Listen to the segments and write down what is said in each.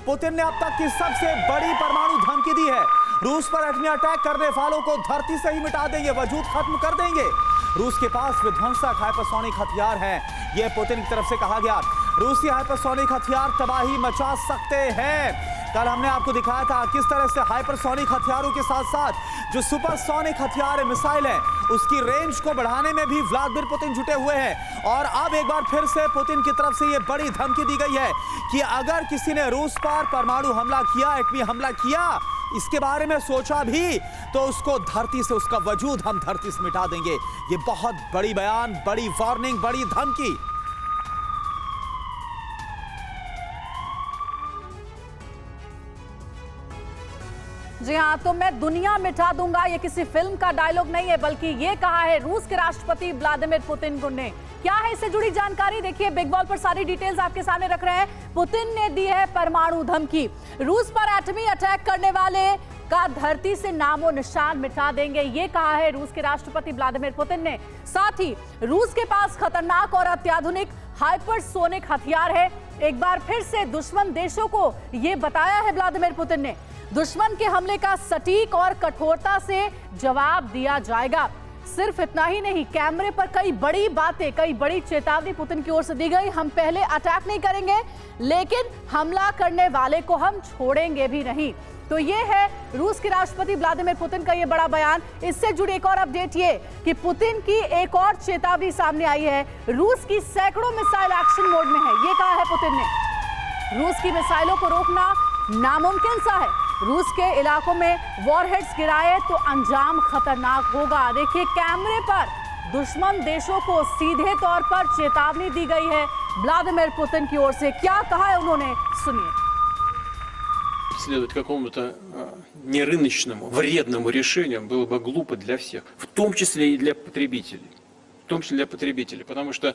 Putin ने अब तक की सबसे बड़ी परमाणु धमकी दी है। रूस पर एटमी अटैक करने वालों को धरती से ही मिटा देंगे, वजूद खत्म कर देंगे। रूस के पास विध्वंसक हाइपरसोनिक हथियार हैं, यह पुतिन की तरफ से कहा गया। रूसी हाइपरसोनिक हथियार तबाही मचा सकते हैं। कल हमने आपको दिखाया था किस तरह से हाइपरसोनिक हथियारों के साथ साथ जो सुपरसोनिक हथियार है, मिसाइल है, उसकी रेंज को बढ़ाने में भी व्लादिमीर पुतिन जुटे हुए हैं। और अब एक बार फिर से पुतिन की तरफ से यह बड़ी धमकी दी गई है कि अगर किसी ने रूस पर परमाणु हमला किया, एटमी हमला किया, इसके बारे में सोचा भी, तो उसको धरती से, उसका वजूद हम धरती से मिटा देंगे। ये बहुत बड़ी बयान, बड़ी वार्निंग, बड़ी धमकी। जी हाँ, तो मैं दुनिया मिटा दूंगा, ये किसी फिल्म का डायलॉग नहीं है, बल्कि ये कहा है रूस के राष्ट्रपति व्लादिमीर पुतिन ने। क्या है इससे जुड़ी जानकारी, देखिए बिग बॉल पर सारी डिटेल्स आपके सामने रख रहे हैं। पुतिन ने दी है परमाणु धमकी, रूस पर एटमी अटैक करने वाले का धरती से नामो निशान मिटा देंगे, ये कहा है रूस के राष्ट्रपति व्लादिमीर पुतिन ने। साथ ही रूस के पास खतरनाक और अत्याधुनिक हाइपरसोनिक हथियार है। एक बार फिर से दुश्मन देशों को यह बताया है व्लादिमीर पुतिन ने, दुश्मन के हमले का सटीक और कठोरता से जवाब दिया जाएगा। सिर्फ इतना ही नहीं, कैमरे पर कई बड़ी बातें, कई बड़ी चेतावनी पुतिन की ओर से दी गई। हम पहले अटैक नहीं करेंगे, लेकिन हमला करने वाले को हम छोड़ेंगे भी नहीं। तो ये है रूस के राष्ट्रपति व्लादिमीर पुतिन का ये बड़ा बयान। इससे जुड़ी एक और अपडेट ये कि पुतिन की एक और चेतावनी सामने आई है। रूस की सैकड़ों मिसाइल एक्शन मोड में है, ये कहा है पुतिन ने। रूस की मिसाइलों को रोकना नामुमकिन सा है। रूस के इलाकों में वॉरहेड्स गिराए तो अंजाम खतरनाक होगा। देखिए कैमरे पर दुश्मन देशों को सीधे तौर पर चेतावनी दी गई है व्लादिमीर पुतिन की ओर से। क्या कहा है उन्होंने, सुनिए। Следовать какому-то нерыночному, вредному решению было бы глупо для всех, в том числе и для потребителей. В том числе для потребителей, потому что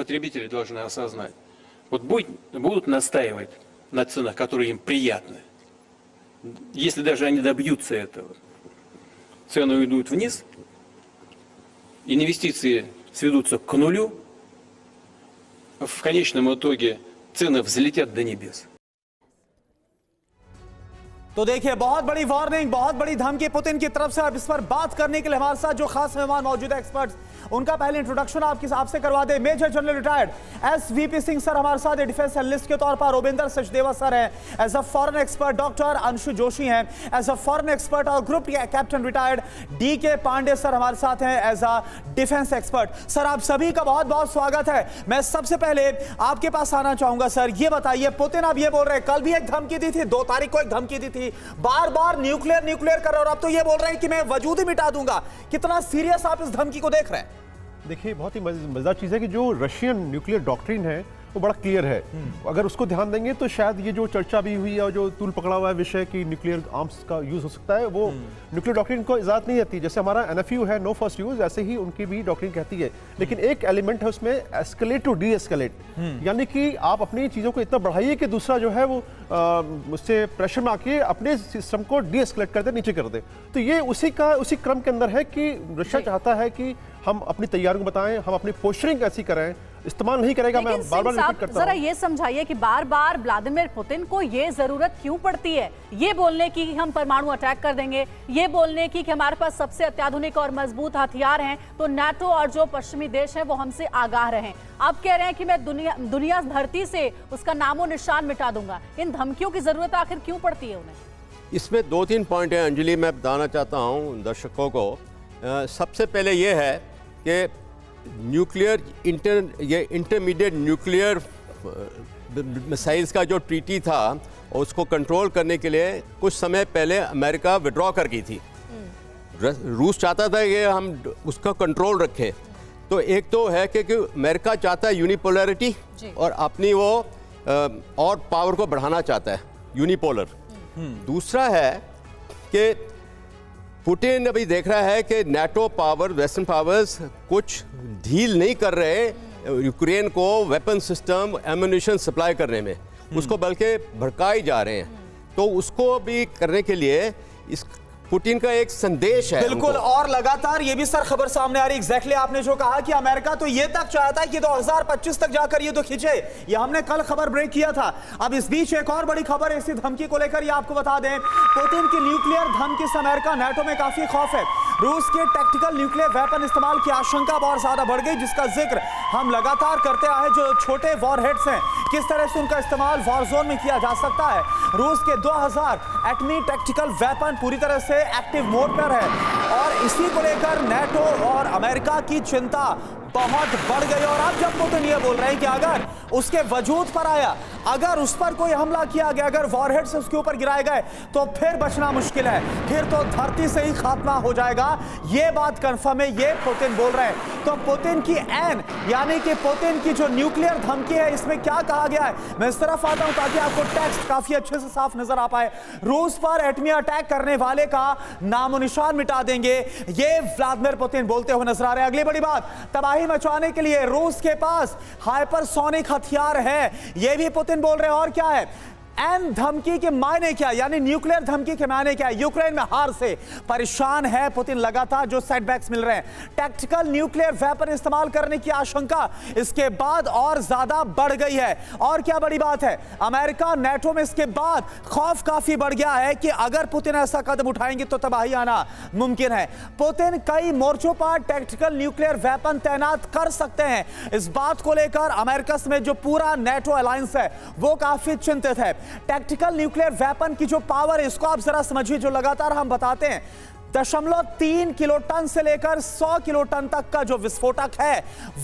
потребители должны осознать, вот будут настаивать на ценах, которые им приятны. Если даже они добьются этого, цены уйдут вниз, инвестиции сведутся к нулю, в конечном итоге цены взлетят до небес. तो देखिए बहुत बड़ी वार्निंग, बहुत बड़ी धमकी पुतिन की तरफ से। अब इस पर बात करने के लिए हमारे साथ जो खास मेहमान मौजूद है, एक्सपर्ट्स, उनका पहले इंट्रोडक्शन आपसे करवा दे। Major general retired SVP Singh sir हमारे साथ डिफेंस एनालिस्ट के तौर पर, रोबिंदर सचदेवा सर हैं as a foreign expert, doctor Anshu Joshi हैं एज अ फॉरेन एक्सपर्ट, और group captain retired DK Pandey sir हमारे साथ हैं as a defence expert. Sir आप सभी का बहुत बहुत स्वागत है। मैं सबसे पहले आपके पास आना चाहूंगा सर, ये बताइए, पुतिन अब ये बोल रहे हैं, कल भी एक धमकी दी थी, 2 तारीख को एक धमकी दी थी, बार बार न्यूक्लियर कर रहे हैं, और अब तो ये बोल रहे हैं कि मैं वजूद ही मिटा दूंगा। कितना सीरियस आप इस धमकी को देख रहे हैं? देखिए बहुत ही मजेदार चीज़ है कि जो रशियन न्यूक्लियर डॉक्ट्रिन है वो बड़ा क्लियर है। अगर उसको ध्यान देंगे तो शायद ये जो चर्चा भी हुई है और जो तूल पकड़ा हुआ है विषय कि न्यूक्लियर आर्म्स का यूज हो सकता है, वो न्यूक्लियर डॉक्ट्रिन को इजाजत नहीं देती। जैसे हमारा एनएफयू है, नो फर्स्ट यूज, ऐसे ही उनकी भी डॉक्ट्रिन कहती है। लेकिन एक एलिमेंट है उसमें, एस्केलेट टू डी एस्केलेट, यानी कि आप अपनी चीज़ों को इतना बढ़ाइए कि दूसरा जो है वो उससे प्रेशर में आके अपने सिस्टम को डी एस्केलेट कर दे, नीचे कर दे। तो ये उसी क्रम के अंदर है कि रशिया चाहता है कि हम अपनी तैयारियों को बताएं, हम अपनी पोस्चरिंग ऐसी करें, इस्तेमाल नहीं करेगा। मैं बार-बार रिपीट करता हूं, जरा ये समझाइए कि बार-बार व्लादिमीर पुतिन को ये जरूरत क्यों पड़ती है ये बोलने की कि हम परमाणु अटैक कर देंगे, ये बोलने की कि हमारे पास सबसे अत्याधुनिक और मजबूत हथियार हैं, तो नाटो और जो पश्चिमी देश हैं वो हमसे आगाह रहें। आप कह रहे हैं कि मैं दुनिया धरती से उसका नामो निशान मिटा दूंगा। इन धमकियों की जरूरत आखिर क्यों पड़ती है उन्हें? इसमें 2-3 पॉइंट है अंजलि, मैं बताना चाहता हूँ दर्शकों को। सबसे पहले ये है कि इंटरमीडिएट न्यूक्लियर मिसाइल्स का जो ट्रीटी था उसको कंट्रोल करने के लिए कुछ समय पहले अमेरिका विड्रॉ कर गई थी। रूस चाहता था कि हम उसका कंट्रोल रखें। तो एक तो है कि अमेरिका चाहता है यूनिपोलरिटी और अपनी वो और पावर को बढ़ाना चाहता है, यूनिपोलर। दूसरा है कि पुतिन अभी देख रहा है कि नाटो पावर, वेस्टर्न पावर्स कुछ ढील नहीं कर रहे यूक्रेन को वेपन सिस्टम, एम्यूनिशन सप्लाई करने में, उसको बल्कि भड़काए जा रहे हैं। तो उसको भी करने के लिए पुतिन का एक संदेश है। बिल्कुल, और लगातार ये भी सर खबर सामने आ रही, एग्जैक्टली आपने जो कहा कि अमेरिका तो ये तक चाहता है कि 2025 तक जाकर ये तो खींचे, ये हमने कल खबर ब्रेक किया था। अब इस बीच एक और बड़ी खबर इसी धमकी को लेकर ये आपको बता दें, पुतिन की न्यूक्लियर धमकी से अमेरिका नाटो में काफी खौफ है। रूस के टैक्टिकल न्यूक्लियर वेपन इस्तेमाल की आशंका बहुत ज्यादा बढ़ गई, जिसका जिक्र हम लगातार करते आए। जो छोटे वॉरहेड्स हैं, किस तरह से उनका इस्तेमाल वॉर जोन में किया जा सकता है। रूस के 2000 एटमी टैक्टिकल वेपन पूरी तरह से एक्टिव मोड पर है और इसी को लेकर नाटो और अमेरिका की चिंता बहुत बढ़ गई। और अब जब पुतिन ये बोल रहे हैं कि अगर उसके वजूद पर आया, अगर उस पर कोई हमला किया गया, अगर वॉरहेड से उसके ऊपर गिराए गए तो फिर बचना मुश्किल है, फिर तो धरती से ही खात्मा हो जाएगा। ये बात कंफर्म है, ये पुतिन बोल रहे हैं। तो पुतिन की ऐन यानी कि पुतिन की जो न्यूक्लियर धमकी है, इसमें क्या कहा गया है, मैं इस तरफ आता हूं ताकि आपको टेक्स्ट काफी अच्छे से साफ नजर आ पाए। रूस पर एटमी अटैक करने वाले का नामो निशान मिटा देंगे, ये व्लादिमीर पुतिन बोलते हुए नजर आ रहे हैं। अगली बड़ी बात, तबाही मचाने के लिए रूस के पास हाइपरसोनिक हथियार है, यह भी पुतिन बोल रहे हैं। और क्या है एन धमकी के मायने क्या, यानी न्यूक्लियर धमकी के मायने क्या है। यूक्रेन में हार से परेशान है पुतिन, लगातार जो सेटबैक्स मिल रहे हैं, टैक्टिकल न्यूक्लियर वेपन इस्तेमाल करने की आशंका इसके बाद और ज्यादा बढ़ गई है। और क्या बड़ी बात है, अमेरिका नाटो में इसके बाद खौफ काफी बढ़ गया है कि अगर पुतिन ऐसा कदम उठाएंगे तो तबाही आना मुमकिन है। पुतिन कई मोर्चों पर टैक्टिकल न्यूक्लियर वेपन तैनात कर सकते हैं। इस बात को लेकर अमेरिका में जो पूरा नाटो अलायंस है वो काफी चिंतित है। टैक्टिकल न्यूक्लियर वेपन की जो पावर है, इसको आप जरा समझिए, जो लगातार हम बताते हैं 0.3 किलोटन से लेकर 100 किलोटन तक का जो विस्फोटक है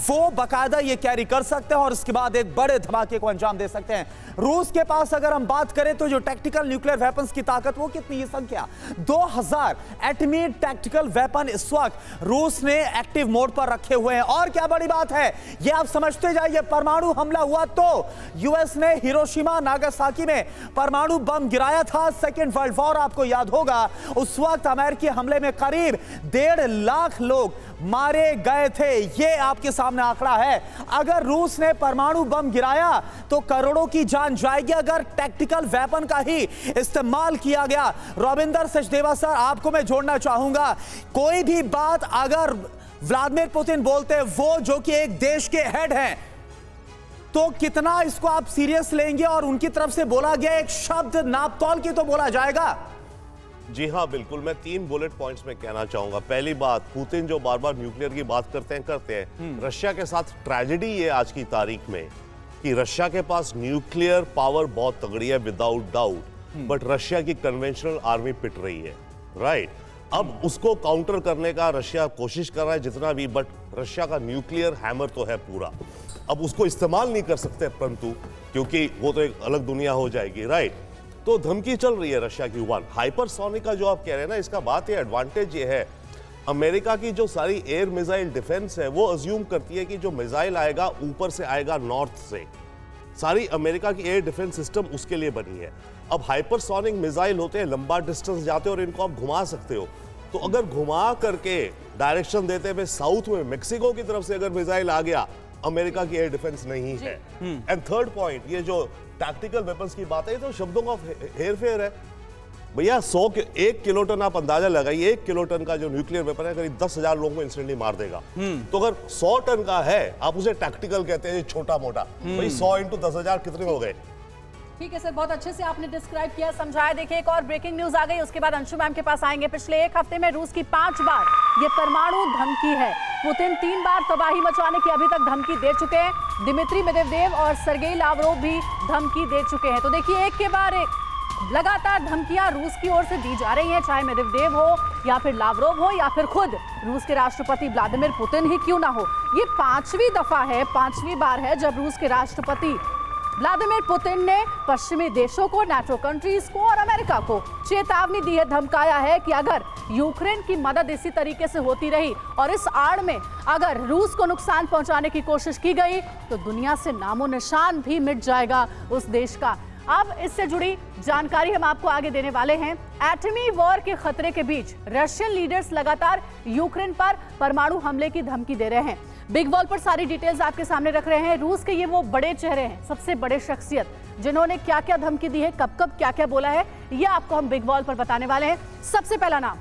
वो बकायदा ये कैरी कर सकते हैं और इसके बाद एक बड़े धमाके को अंजाम दे सकते हैं। रूस के पास अगर हम बात करें तो जो टैक्टिकल न्यूक्लियर वेपन्स की ताकत वो कितनी है, संख्या 2000 एटमी टैक्टिकल वेपन इस वक्त रूस ने एक्टिव मोड पर रखे हुए हैं। और क्या बड़ी बात है, ये आप समझते जाइए, परमाणु हमला हुआ तो यूएस ने हिरोशिमा नागासाकी में परमाणु बम गिराया था। सेकेंड वर्ल्ड वॉर आपको याद होगा, उस वक्त अमेरिकी हमले में करीब 1.5 लाख लोग मारे गए थे। यह आपके सामने आंकड़ा है। अगर रूस ने परमाणु बम गिराया तो करोड़ों की जान जाएगी। अगर टैक्टिकल वेपन का ही इस्तेमाल किया गया, रविंदर सचदेवा सर आपको मैं जोड़ना चाहूंगा, कोई भी बात अगर व्लादिमीर पुतिन बोलते हैं, वो जो कि एक देश के हेड हैं, तो कितना इसको आप सीरियस लेंगे। और उनकी तरफ से बोला गया एक शब्द नापतौल की तो बोला जाएगा। जी हाँ, बिल्कुल। मैं 3 बुलेट पॉइंट्स में कहना चाहूंगा। पहली बात, पुतिन जो बार बार न्यूक्लियर की बात करते हैं रशिया के साथ ट्रेजेडी ये आज की तारीख में कि रशिया के पास न्यूक्लियर पावर बहुत तगड़ी है विदाउट डाउट, बट रशिया की कन्वेंशनल आर्मी पिट रही है, राइट। अब उसको काउंटर करने का रशिया कोशिश कर रहा है जितना भी, बट रशिया का न्यूक्लियर हैमर तो है पूरा। अब उसको इस्तेमाल नहीं कर सकते परंतु, क्योंकि वो तो एक अलग दुनिया हो जाएगी, राइट। तो धमकी चल रही है रशिया की। हाइपरसोनिक का जो आप कह रहे हैं ना, इसका बात ये एडवांटेज ये है, अमेरिका की जो सारी एयर मिसाइल डिफेंस है वो अज्यूम करती है कि जो मिसाइल आएगा ऊपर से आएगा, नॉर्थ से। सारी अमेरिका की एयर डिफेंस सिस्टम उसके लिए बनी है। अब हाइपरसोनिक मिसाइल होते हैं, लंबा डिस्टेंस जाते हैं और इनको आप घुमा सकते हो। तो अगर घुमा करके डायरेक्शन देते हुए साउथ में मेक्सिको की तरफ से अगर मिसाइल आ गया, अमेरिका की एयर डिफेंस नहीं है। एंड थर्ड पॉइंट, ये जो टैक्टिकल वेपन्स की बात है तो शब्दों का हेरफेर है भैया। 1 किलोटन आप अंदाजा लगाइए, 1 किलोटन का जो न्यूक्लियर वेपन है करीब 10,000 लोगों को इंस्टेंटली मार देगा। तो अगर 100 टन का है, आप उसे टैक्टिकल कहते हैं, छोटा मोटा, भाई 100 × 10,000 कितने हो गए। ठीक है सर, बहुत अच्छे से आपने डिस्क्राइब किया, समझाया। देखिए एक और ब्रेकिंग न्यूज आ गई, उसके बाद अंशु मैम के पास आएंगे। पिछले 1 हफ्ते में रूस की 5 बार ये परमाणु धमकी है। पुतिन 3 बार तबाही मचाने की अभी तक धमकी दे चुके हैं। दिमित्री मेदवेदेव और सर्गेई लावरोव भी धमकी दे चुके हैं। तो देखिए एक के बाद एक लगातार धमकियां रूस की ओर से दी जा रही हैं, चाहे मेदवेदेव हो या फिर लावरोव हो या फिर खुद रूस के राष्ट्रपति व्लादिमीर पुतिन ही क्यों ना हो। ये 5वीं दफा है, 5वीं बार है जब रूस के राष्ट्रपति व्लादिमीर पुतिन ने पश्चिमी देशों को, नाटो कंट्रीज को और अमेरिका को चेतावनी दी है, धमकाया है कि अगर यूक्रेन की मदद इसी तरीके से होती रही और इस आड़ में अगर रूस को नुकसान पहुंचाने की कोशिश की गई तो दुनिया से नामो निशान भी मिट जाएगा उस देश का। अब इससे जुड़ी जानकारी हम आपको आगे देने वाले हैं। एटमी वॉर के खतरे के बीच रशियन लीडर्स लगातार यूक्रेन पर परमाणु हमले की धमकी दे रहे हैं। बिग वॉल पर सारी डिटेल्स आपके सामने रख रहे हैं। रूस के ये वो बड़े चेहरे हैं, सबसे बड़े शख्सियत, जिन्होंने क्या क्या धमकी दी है, कब कब क्या क्या बोला है, ये आपको हम बिग वॉल पर बताने वाले हैं। सबसे पहला नाम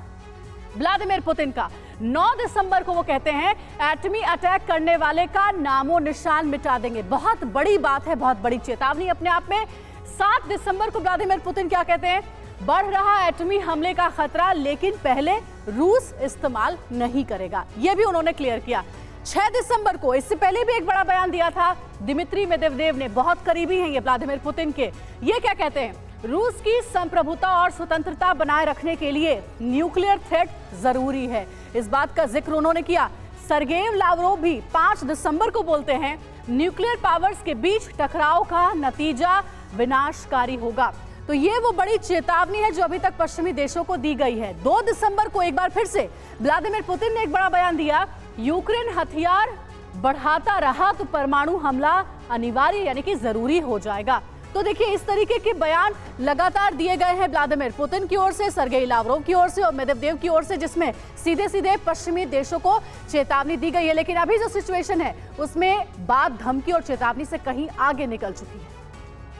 व्लादिमीर पुतिन का। 9 दिसंबर को वो कहते हैं एटमी अटैक करने वाले का नामो निशान मिटा देंगे। बहुत बड़ी बात है, बहुत बड़ी चेतावनी अपने आप में। 7 दिसंबर को व्लादिमीर पुतिन क्या कहते हैं, बढ़ रहा एटमी हमले का खतरा, लेकिन पहले रूस इस्तेमाल नहीं करेगा, यह भी उन्होंने क्लियर किया। 6 दिसंबर को, इससे पहले भी एक बड़ा बयान दिया था दिमित्री मेदवेदेव ने, बहुत करीबी हैं ये व्लादिमीर पुतिन के। ये क्या कहते हैं, रूस की संप्रभुता और स्वतंत्रता बनाए रखने के लिए न्यूक्लियर थ्रेट जरूरी है, इस बात का जिक्र उन्होंने किया। सर्गेई लावरोव भी 5 दिसंबर को बोलते हैं न्यूक्लियर पावर्स के बीच टकराव का नतीजा विनाशकारी होगा। तो ये वो बड़ी चेतावनी है जो अभी तक पश्चिमी देशों को दी गई है। 2 दिसंबर को एक बार फिर से व्लादिमीर पुतिन ने एक बड़ा बयान दिया, यूक्रेन हथियार बढ़ाता रहा तो परमाणु हमला अनिवार्य यानी कि जरूरी हो जाएगा। तो देखिए, इस तरीके के बयान लगातार दिए गए हैं व्लादिमीर पुतिन की ओर से, सर्गेई लावरोव की ओर से और मेदवेदेव की ओर से, जिसमें सीधे सीधे पश्चिमी देशों को चेतावनी दी गई है। लेकिन अभी जो सिचुएशन है उसमें बात धमकी और चेतावनी से कहीं आगे निकल चुकी है।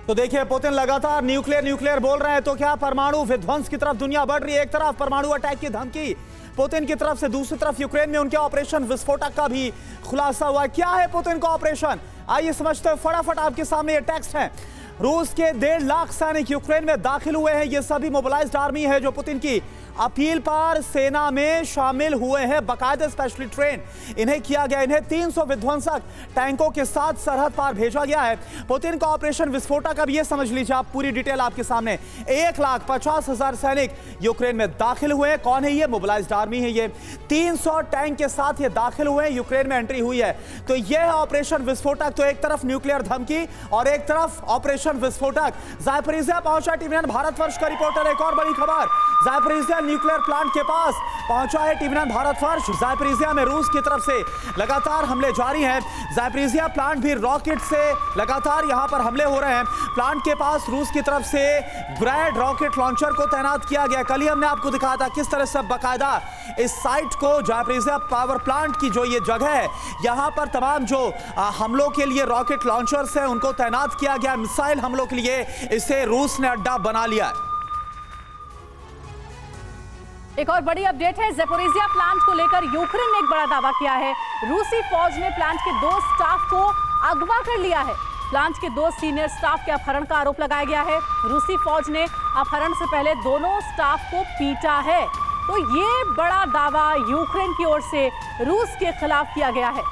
तो देखिए, पुतिन लगातार न्यूक्लियर बोल रहे हैं, तो क्या परमाणु विध्वंस की तरफ दुनिया बढ़ रही है। एक तरफ परमाणु अटैक की धमकी पुतिन की तरफ से, दूसरी तरफ यूक्रेन में उनके ऑपरेशन विस्फोटक का भी खुलासा हुआ। क्या है पुतिन का ऑपरेशन, आइए समझते हैं। फटाफट आपके सामने ये टेक्स्ट है। रूस के 1.5 लाख सैनिक यूक्रेन में दाखिल हुए हैं। ये सभी मोबिलाइज्ड आर्मी है जो पुतिन की अपील पर सेना में शामिल हुए हैं, बाकायदा स्पेशली ट्रेन इन्हें किया गया। इन्हें 300 विध्वंसक टैंकों के साथ सरहद पार भेजा गया है। पुतिन का ऑपरेशन विस्फोटक, अब ये समझ लीजिए आप, पूरी डिटेल आपके सामने। 1,50,000 सैनिक यूक्रेन में दाखिल हुए हैं। कौन है ये, मोबिलाइज्ड आर्मी है ये। 300 टैंक के साथ ये दाखिल हुए हैं, यूक्रेन में एंट्री हुई है। तो यह है ऑपरेशन विस्फोटक। तो एक तरफ न्यूक्लियर धमकी और एक तरफ ऑपरेशन विस्फोटक। ज़ापोरिज़िया पहुंचा टीवी9 भारतवर्ष का रिपोर्टर। एक और बड़ी खबर, ज़ापोरिज़िया न्यूक्लियर प्लांट के पास पहुंचा है टीवी9 भारतवर्ष। ज़ापोरिज़िया में रूस की तरफ से लगातार हमले जारी हैं। ज़ापोरिज़िया प्लांट भी रॉकेट से लगातार यहां पर हमले हो रहे हैं। प्लांट के पास रूस की तरफ से ग्रैड रॉकेट लॉन्चर को तैनात किया गया। कल ही हमने आपको दिखाया था किस तरह से बाकायदा इस साइट को, ज़ापोरिज़िया पावर प्लांट की जो ये जगह है, यहां पर तमाम जो हमलों के लिए रॉकेट लॉन्चर्स हैं उनको तैनात किया गया। मिसाइल हमलों के लिए इसे रूस ने अड्डा बना लिया है। एक और बड़ी अपडेट है, ज़ापोरिज़िया प्लांट को लेकर यूक्रेन ने एक बड़ा दावा किया है। रूसी फौज ने प्लांट के 2 स्टाफ को अगवा कर लिया है। प्लांट के 2 सीनियर स्टाफ के अपहरण का आरोप लगाया गया है। रूसी फौज ने अपहरण से पहले दोनों स्टाफ को पीटा है। तो ये बड़ा दावा यूक्रेन की ओर से रूस के खिलाफ किया गया है।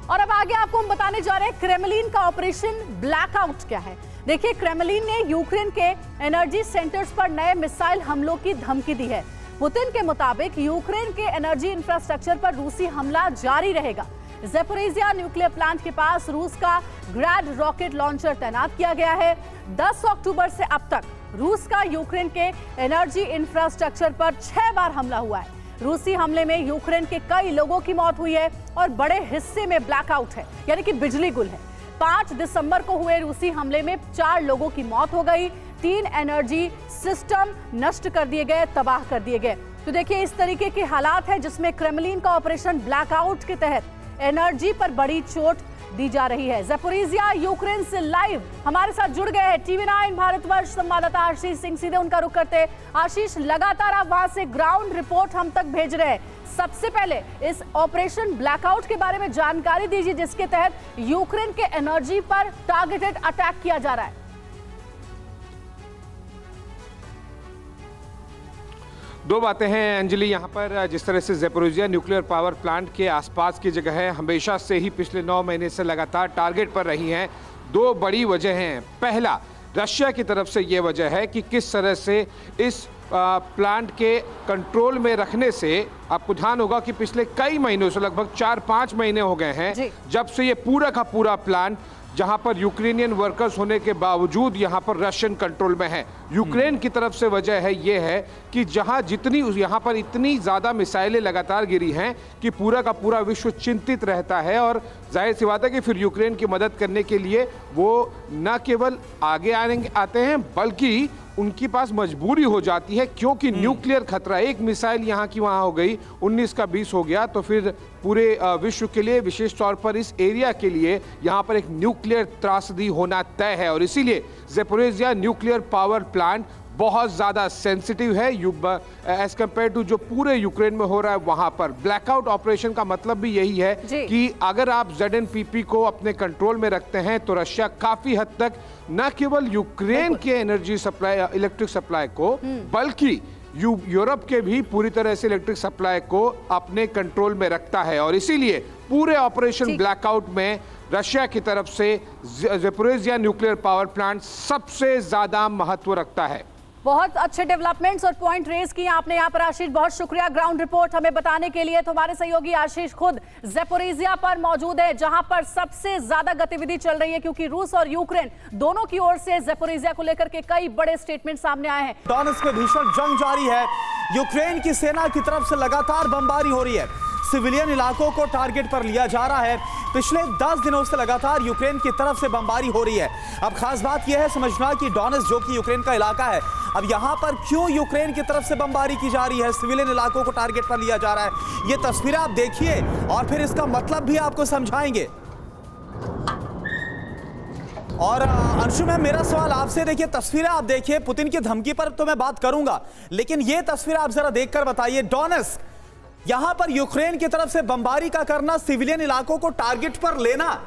और अब आगे आपको हम बताने जा रहे हैं क्रेमलिन का ऑपरेशन ब्लैकआउट क्या है। देखिए, क्रेमलिन ने यूक्रेन के एनर्जी सेंटर्स पर नए मिसाइल हमलों की धमकी दी है। पुतिन के मुताबिक यूक्रेन के एनर्जी इंफ्रास्ट्रक्चर पर रूसी हमला जारी रहेगा। ज़ापोरिज़िया न्यूक्लियर प्लांट के पास रूस का ग्रैड रॉकेट लॉन्चर तैनात किया गया है। 10 अक्टूबर से अब तक रूस का यूक्रेन के एनर्जी इंफ्रास्ट्रक्चर पर 6 बार हमला हुआ है। रूसी हमले में यूक्रेन के कई लोगों की मौत हुई है और बड़े हिस्से में ब्लैकआउट है, यानी कि बिजली गुल है। 5 दिसंबर को हुए रूसी हमले में 4 लोगों की मौत हो गई। 3 एनर्जी सिस्टम नष्ट कर दिए गए, तबाह कर दिए गए। तो देखिए, इस तरीके के हालात है जिसमें क्रेमलिन का ऑपरेशन ब्लैकआउट के तहत एनर्जी पर बड़ी चोट दी जा रही है। ज़ापोरिज़िया यूक्रेन से लाइव हमारे साथ जुड़ गए हैं टीवी9 भारतवर्ष संवाददाता आशीष सिंह। सीधे उनका रुख करते हैं। आशीष, लगातार आप वहां से ग्राउंड रिपोर्ट हम तक भेज रहे हैं। सबसे पहले इस ऑपरेशन ब्लैकआउट के बारे में जानकारी दीजिए, जिसके तहत यूक्रेन के एनर्जी पर टारगेटेड अटैक किया जा रहा है। दो बातें हैं अंजलि, यहाँ पर जिस तरह से ज़ापोरिज़िया न्यूक्लियर पावर प्लांट के आसपास की जगह है हमेशा से ही पिछले 9 महीने से लगातार टारगेट पर रही हैं। 2 बड़ी वजह हैं। पहला, रशिया की तरफ से ये वजह है कि किस तरह से इस प्लांट के कंट्रोल में रखने से, आपको ध्यान होगा कि पिछले कई महीनों से, लगभग 4-5 महीने हो गए हैं जब से ये पूरा का पूरा प्लांट, जहां पर यूक्रेनियन वर्कर्स होने के बावजूद यहां पर रशियन कंट्रोल में है। यूक्रेन की तरफ से वजह है ये है कि जहां जितनी यहां पर इतनी ज़्यादा मिसाइलें लगातार गिरी हैं कि पूरा का पूरा विश्व चिंतित रहता है। और जाहिर सी बात है कि फिर यूक्रेन की मदद करने के लिए वो न केवल आगे आते हैं बल्कि उनके पास मजबूरी हो जाती है, क्योंकि न्यूक्लियर खतरा, एक मिसाइल यहाँ की वहाँ हो गई, 19 का 20 हो गया, तो फिर पूरे विश्व के लिए, विशेष तौर पर इस एरिया के लिए यहाँ पर एक न्यूक्लियर त्रासदी होना तय है। और इसीलिए ज़ेपोरिज़िया न्यूक्लियर पावर प्लांट बहुत ज़्यादा सेंसिटिव है एज कंपेयर टू जो पूरे यूक्रेन में हो रहा है वहाँ पर। ब्लैकआउट ऑपरेशन का मतलब भी यही है कि अगर आप ZNPP को अपने कंट्रोल में रखते हैं तो रशिया काफ़ी हद तक न केवल यूक्रेन के एनर्जी सप्लाई, इलेक्ट्रिक सप्लाई को, बल्कि यूरोप के भी पूरी तरह से इलेक्ट्रिक सप्लाई को अपने कंट्रोल में रखता है। और इसीलिए पूरे ऑपरेशन ब्लैकआउट में रशिया की तरफ से ज़ेपोरिज़िया न्यूक्लियर पावर प्लांट सबसे ज्यादा महत्व रखता है। बहुत अच्छे डेवलपमेंट्स और पॉइंट रेज किए आपने यहाँ पर आशीष, बहुत शुक्रिया ग्राउंड रिपोर्ट हमें बताने के लिए। तो हमारे सहयोगी आशीष खुद ज़ेपोरिज़िया पर मौजूद है, जहां पर सबसे ज्यादा गतिविधि चल रही है, क्योंकि रूस और यूक्रेन दोनों की ओर से ज़ेपोरिज़िया को लेकर के कई बड़े स्टेटमेंट सामने आए हैं। डॉनेट्स्क में भीषण जंग जारी है, यूक्रेन की सेना की तरफ से लगातार बमबारी हो रही है, सिविलियन इलाकों को टारगेट पर लिया जा रहा है। पिछले 10 दिनों से लगातार यूक्रेन की तरफ से बमबारी हो रही है। अब खास बात यह है समझना कि डॉनेट्स्क जो कि यूक्रेन का इलाका है, अब यहां पर क्यों यूक्रेन की तरफ से बमबारी की जा रही है, सिविलियन इलाकों को टारगेट पर लिया जा रहा है। ये तस्वीरें आप देखिए और फिर इसका मतलब भी आपको समझाएंगे। और अंशु मैम, मेरा सवाल आपसे, देखिए तस्वीरें आप देखिए, पुतिन की धमकी पर तो मैं बात करूंगा, लेकिन ये तस्वीर आप जरा देखकर बताइए। डॉनेट्स्क, यहां पर यूक्रेन की तरफ से बमबारी का करना, सिविलियन इलाकों को टारगेट पर लेना,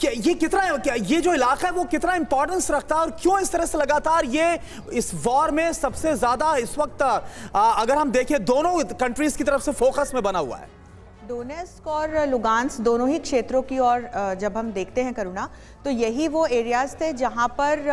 ये कितना, क्या ये जो इलाका है वो कितना इंपॉर्टेंस रखता है और क्यों इस तरह से लगातार ये इस वॉर में सबसे ज्यादा इस वक्त अगर हम देखें दोनों कंट्रीज की तरफ से फोकस में बना हुआ है? डोनेट्स्क और लुगान्स्क दोनों ही क्षेत्रों की और जब हम देखते हैं करुणा, तो यही वो एरियाज थे जहां पर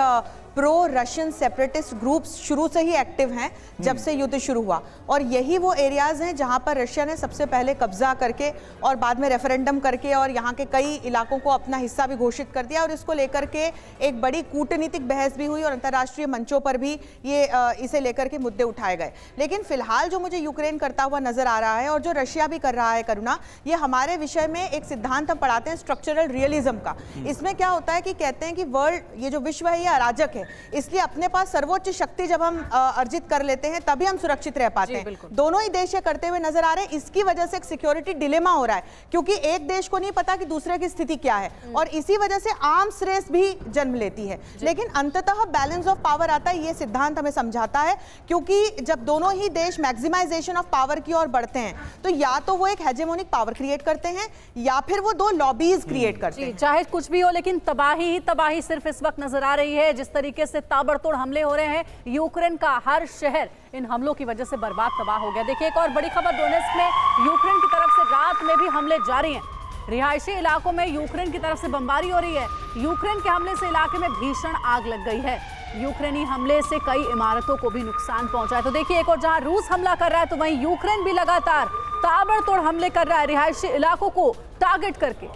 प्रो रशियन सेपरेटिस्ट ग्रुप्स शुरू से ही एक्टिव हैं जब से युद्ध शुरू हुआ, और यही वो एरियाज हैं जहां पर रशिया ने सबसे पहले कब्जा करके और बाद में रेफरेंडम करके और यहां के कई इलाकों को अपना हिस्सा भी घोषित कर दिया, और इसको लेकर के एक बड़ी कूटनीतिक बहस भी हुई और अंतर्राष्ट्रीय मंचों पर भी ये इसे लेकर के मुद्दे उठाए गए। लेकिन फिलहाल जो मुझे यूक्रेन करता हुआ नजर आ रहा है और जो रशिया भी कर रहा है करुणा, ये हमारे विषय में एक सिद्धांत हम पढ़ाते हैं स्ट्रक्चरल रियलिज्म का। इसमें क्या होता है कि कहते हैं कि वर्ल्ड, ये जो विश्व है ये अराजक है, इसलिए अपने पास सर्वोच्च शक्ति जब हम अर्जित कर लेते हैं तभी हम सुरक्षित रह पाते हैं। दोनों ही देश ये करते हुए नजर आ रहे हैं। इसकी वजह से एक सिक्योरिटी डिलेमा हो रहा है, क्योंकि एक देश को नहीं पता कि दूसरे की स्थिति क्या है, और इसी वजह से आर्म्स रेस भी जन्म लेती है। लेकिन अंततः बैलेंस ऑफ पावर आता है, ये सिद्धांत हमें समझाता है, क्योंकि जब दोनों ही देश मैक्सिमाइजेशन ऑफ पावर की ओर बढ़ते हैं तो या तो वो एक हेजेमोनिक पावर क्रिएट करते हैं या फिर वो दो लॉबीज क्रिएट करते हैं। चाहे कुछ भी हो, लेकिन तबाही ही तबाही सिर्फ इस वक्त नजर आ रही है। जिस तरीके से ताबड़तोड़ हमले हो रहे हैं, यूक्रेन का हर शहर इन हमलों की वजह से बर्बाद तबाह हो गया। देखिए एक और बड़ी खबर, डोनेट्स्क में यूक्रेन की तरफ से रात में भी हमले जारी हैं। रिहायशी इलाकों में यूक्रेन की तरफ से बमबारी हो रही है। यूक्रेन के हमले से इलाके में भीषण आग लग गई है। यूक्रेनी हमले से कई इमारतों को भी नुकसान पहुंचा है। तो देखिए एक और जहां रूस हमला कर रहा है, तो वहीं यूक्रेन भी लगातार ताबड़तोड़ हमले कर रहा है रिहायशी इलाकों को टारगेट करके।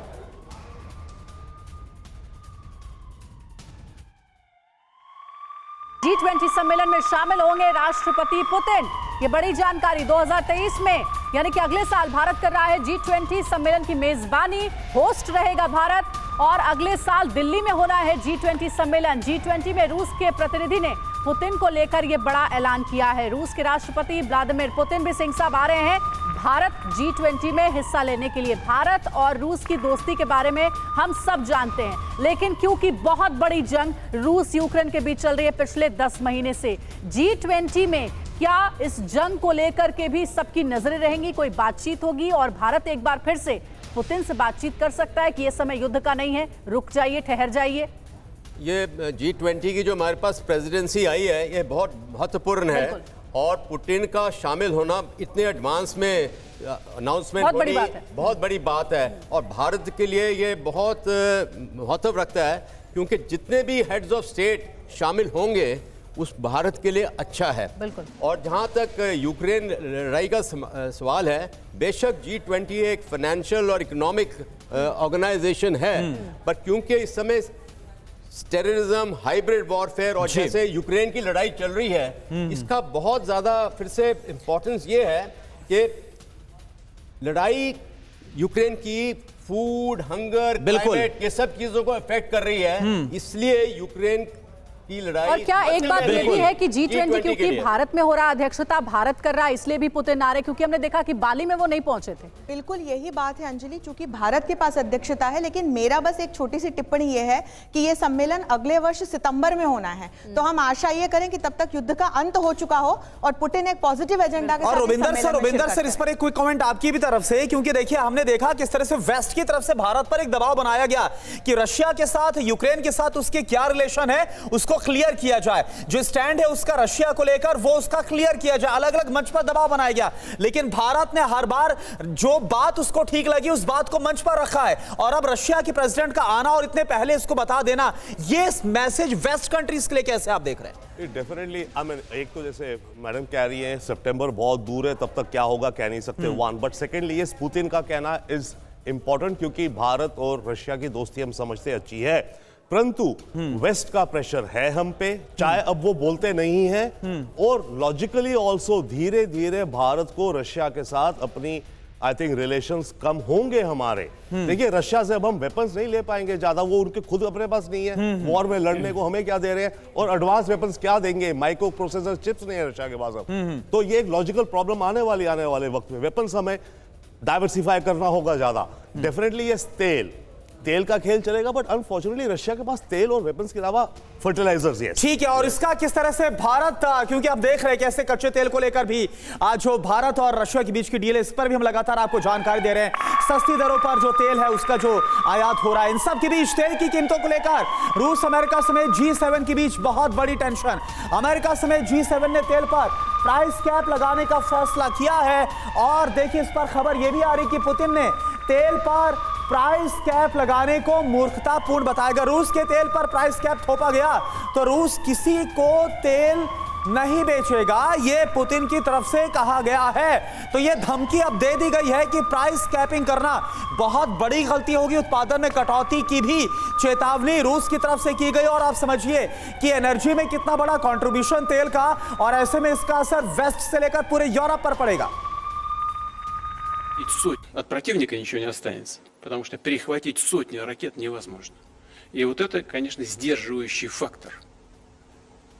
G20 सम्मेलन में शामिल होंगे राष्ट्रपति पुतिन। ये बड़ी जानकारी 2023 में, यानी कि अगले साल भारत कर रहा है G20 सम्मेलन की मेजबानी, होस्ट रहेगा भारत, और अगले साल दिल्ली में होना है G20 सम्मेलन। G20 में रूस के प्रतिनिधि ने पुतिन को लेकर यह बड़ा ऐलान किया है। रूस के राष्ट्रपति व्लादिमीर पुतिन भी सिंह साहब आ रहे हैं भारत G20 में हिस्सा लेने के लिए। भारत और रूस की दोस्ती के बारे में हम सब जानते हैं, लेकिन क्योंकि बहुत बड़ी जंग रूस यूक्रेन के बीच चल रही है पिछले 10 महीने से, G20 में क्या इस जंग को लेकर के भी सबकी नजरें रहेंगी, कोई बातचीत होगी और भारत एक बार फिर से पुतिन से बातचीत कर सकता है कि यह समय युद्ध का नहीं है, रुक जाइए, ठहर जाइए। ये G20 की जो हमारे पास प्रेसिडेंसी आई है, ये बहुत महत्वपूर्ण है, और पुतिन का शामिल होना इतने एडवांस में अनाउंसमेंट होनी बहुत बड़ी बात है, और भारत के लिए ये बहुत महत्व रखता है, क्योंकि जितने भी हेड्स ऑफ स्टेट शामिल होंगे उस भारत के लिए अच्छा है। और जहाँ तक यूक्रेन लड़ाई का सवाल है, बेशक G20 एक फाइनेंशियल और इकोनॉमिक ऑर्गेनाइजेशन है, पर क्योंकि इस समय टेररिज्म, हाइब्रिड वॉरफेयर और जैसे यूक्रेन की लड़ाई चल रही है, इसका बहुत ज्यादा फिर से इंपॉर्टेंस ये है कि लड़ाई यूक्रेन की फूड, हंगर, क्लाइमेट, ये सब चीजों को अफेक्ट कर रही है। इसलिए यूक्रेन की लड़ाई। और क्या एक बात ये भी है कि G20 क्योंकि भारत में हो रहा अध्यक्षता भारत कर रहा है, इसलिए भी पुतिन आ रहे, क्योंकि हमने देखा कि बाली में वो नहीं पहुंचे थे। बिल्कुल यही बात है अंजलि, चूंकि भारत के पास अध्यक्षता है, लेकिन मेरा बस एक छोटी सी टिप्पणी ये है कि ये सम्मेलन अगले वर्ष सितंबर में होना है, तो हम आशा ये करें कि तब तक युद्ध का अंत हो चुका हो और पुतिन एक पॉजिटिव एजेंडा के साथ। और रविंदर सर इस पर एक क्विक कमेंट आपकी भी तरफ से, क्योंकि देखिए हमने देखा किस तरह से वेस्ट की तरफ से भारत पर एक दबाव बनाया गया कि रशिया के साथ, यूक्रेन के साथ उसके क्या रिलेशन है उसको क्लियर किया जाए, जो स्टैंड है उसका रशिया को लेकर वो उसका क्लियर किया जाए। अलग अलग मंच पर दबाव बनाया गया, लेकिन भारत ने हर बार जो बात उसको ठीक लगी उस बात को मंच पर रखा है। और अब रशिया के प्रेसिडेंट का आना और इतने पहले इसको बता देना, ये मैसेज वेस्ट कंट्रीज के लिए कैसे आप देख रहे हैं? डेफिनेटली आई मीन, एक तो जैसे मैडम कह रही है सितंबर बहुत दूर है, तब तक क्या होगा कह नहीं सकते, वन, बट सेकेंडली ये पुतिन का कहना इज इंपॉर्टेंट, क्योंकि भारत और रशिया की दोस्ती हम समझते अच्छी है, परंतु वेस्ट का प्रेशर है हम पे, चाहे अब वो बोलते नहीं हैं, और लॉजिकली ऑल्सो धीरे धीरे भारत को रशिया के साथ अपनी आई थिंक रिलेशंस कम होंगे हमारे। देखिए रशिया से अब हम वेपन्स नहीं ले पाएंगे ज्यादा, वो उनके खुद अपने पास नहीं है, वॉर में लड़ने को हमें क्या दे रहे हैं, और एडवांस वेपन्स क्या देंगे, माइक्रो प्रोसेसर चिप्स नहीं है रशिया के पास अब। तो ये एक लॉजिकल प्रॉब्लम आने वाले वक्त में वेपन्स हमें डाइवर्सिफाई करना होगा ज्यादा। डेफिनेटली ये तेल का खेल चलेगा, बट अनफॉर्चुनेटली रशिया के पास तेल और वेपन्स के अलावा फर्टिलाइजर्स है। ठीक है, और इसका किस तरह से भारत, क्योंकि आप देख रहे हैं कैसे कच्चे तेल को लेकर भी आज जो भारत और रशिया के बीच की डील है, इस पर भी हम लगातार आपको जानकारी दे रहे हैं। सस्ती दरों पर जो तेल है उसका जो आयात हो रहा है, इन सब के बीच तेल की कीमतों को लेकर रूस अमेरिका समेत G7 के बीच बहुत बड़ी टेंशन। अमेरिका समेत G7 ने तेल पर प्राइस कैप लगाने का फैसला किया है, और देखिए इस पर खबर यह भी आ रही कि पुतिन ने तेल पर प्राइस कैप लगाने को मूर्खतापूर्ण बताएगा। रूस के तेल पर प्राइस कैप थोपा गया तो रूस किसी को तेल नहीं बेचेगा, ये पुतिन की तरफ से कहा गया है। तो ये धमकी अब दे दी गई है कि प्राइस कैपिंग करना बहुत बड़ी गलती होगी, उत्पादन में कटौती की भी चेतावनी रूस की तरफ से की गई। और आप समझिए कि एनर्जी में कितना बड़ा कंट्रीब्यूशन तेल का, और ऐसे में इसका असर वेस्ट से लेकर पूरे यूरोप पर पड़ेगा। От противника ничего не останется, потому что перехватить сотни ракет невозможно. И вот это, конечно, сдерживающий фактор,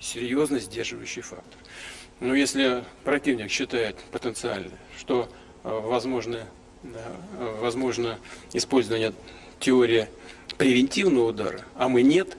серьезно сдерживающий фактор. Но если противник считает потенциально, что возможно использование теории превентивного удара, а мы нет,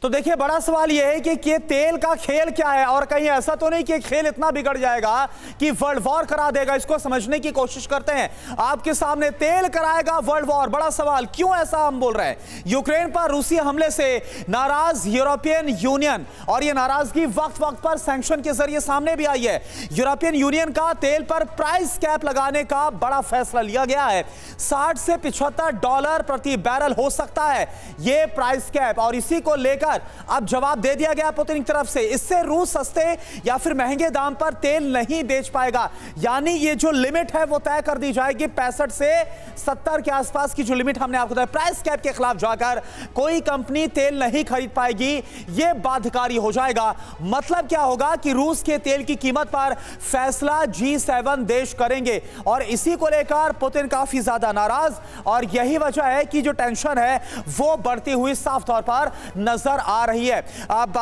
तो देखिए बड़ा सवाल यह है कि तेल का खेल क्या है, और कहीं ऐसा तो नहीं कि खेल इतना बिगड़ जाएगा कि वर्ल्ड वॉर करा देगा। इसको समझने की कोशिश करते हैं आपके सामने, तेल कराएगा वर्ल्ड वॉर, बड़ा सवाल क्यों ऐसा हम बोल रहे हैं। यूक्रेन पर रूसी हमले से नाराज यूरोपियन यूनियन, और यह नाराजगी वक्त वक्त पर सैंक्शन के जरिए सामने भी आई है। यूरोपियन यूनियन का तेल पर प्राइस कैप लगाने का बड़ा फैसला लिया गया है। $60 से $75 प्रति बैरल हो सकता है यह प्राइस कैप, और इसी को लेकर अब जवाब दे दिया गया पुतिन की तरफ से। इससे रूस सस्ते या फिर महंगे दाम पर तेल नहीं बेच पाएगा, यानी ये जो लिमिट है वो तय कर दी जाएगी। 65 से 70 के आसपास की जो लिमिट हमने आपको बताया, प्राइस कैप के खिलाफ जाकर कोई कंपनी तेल नहीं खरीद पाएगी, ये बाध्यकारी हो जाएगा। मतलब क्या होगा कि रूस के तेल की कीमत पर फैसला G7 देश करेंगे, और इसी को लेकर पुतिन काफी ज्यादा नाराज, और यही वजह है कि जो टेंशन है वो बढ़ती हुई साफ तौर पर नजर आ रही है। अब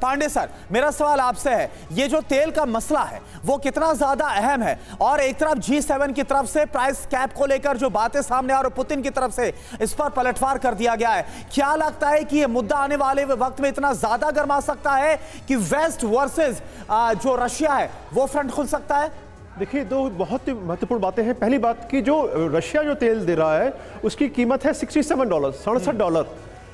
पांडे सर, मेरा सवाल आपसे है, ये जो तेल का मसला है वो कितना ज्यादा अहम है, और एक तरफ G7 की तरफ से प्राइस कैप को लेकर जो बातें सामने आ रही, पुतिन की तरफ से इस पर पलटवार कर दिया गया है। क्या लगता है कि ये मुद्दा आने वाले वक्त में इतना ज्यादा गर्मा सकता है कि वेस्ट वर्सेस जो रशिया है वो फ्रंट खुल सकता है? देखिए, दो बहुत ही महत्वपूर्ण बातें हैं। पहली बात कि जो रशिया जो तेल दे रहा है उसकी कीमत है $67, $67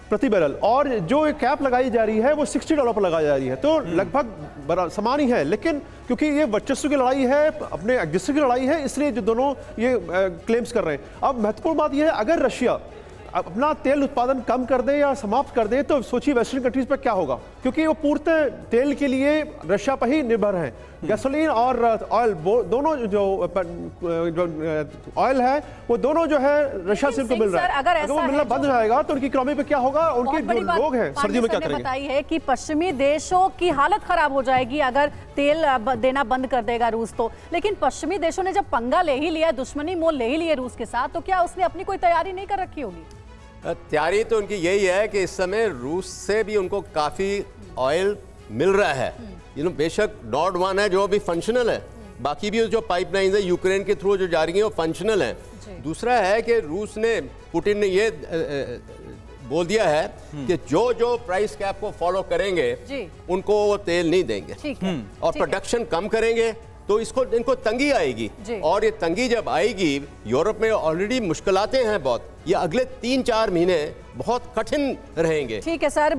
प्रति बैरल, और जो कैप लगाई जा रही है वो $60 पर लगाई जा रही है, तो लगभग समान ही है। लेकिन क्योंकि ये वर्चस्व की लड़ाई है, अपने एग्जिस्टर की लड़ाई है, इसलिए जो दोनों ये क्लेम्स कर रहे हैं। अब महत्वपूर्ण बात यह है, अगर रशिया अपना तेल उत्पादन कम कर दे या समाप्त कर दे तो सोचिए वेस्टर्न कंट्रीज पर क्या होगा, क्योंकि वो पूर्णतः तेल के लिए रशिया पर ही निर्भर है। गैसोलीन और ऑयल दोनों जो ऑयल है वो दोनों जो है रशिया से उनको मिल रहा है। अगर वो मिलना बंद हो जाएगा तो उनकी इकोनॉमी पे क्या होगा, उनके जो लोग हैं सर्दियों में क्या करेंगे। बताई है कि पश्चिमी देशों की हालत खराब हो जाएगी अगर तेल देना बंद कर देगा रूस तो। लेकिन पश्चिमी देशों ने जब पंगा ले ही लिया, दुश्मनी मोल ले ही लिए रूस के साथ, तो क्या उसने अपनी कोई तैयारी नहीं कर रखी होगी? तैयारी तो उनकी यही है कि इस समय रूस से भी उनको काफ़ी ऑयल मिल रहा है। बेशक नॉर्ड 1 है जो अभी फंक्शनल है, बाकी भी जो पाइपलाइंस है यूक्रेन के थ्रू जो जा रही हैं वो फंक्शनल हैं। दूसरा है कि रूस ने, पुतिन ने ये बोल दिया है कि जो जो प्राइस कैप को फॉलो करेंगे उनको वो तेल नहीं देंगे और प्रोडक्शन कम करेंगे, तो इनको तंगी आएगी। और ये तंगी जब आएगी, यूरोप में ऑलरेडी मुश्किलातें हैं बहुत, ये अगले 3-4 महीने बहुत कठिन रहेंगे। ठीक है सर।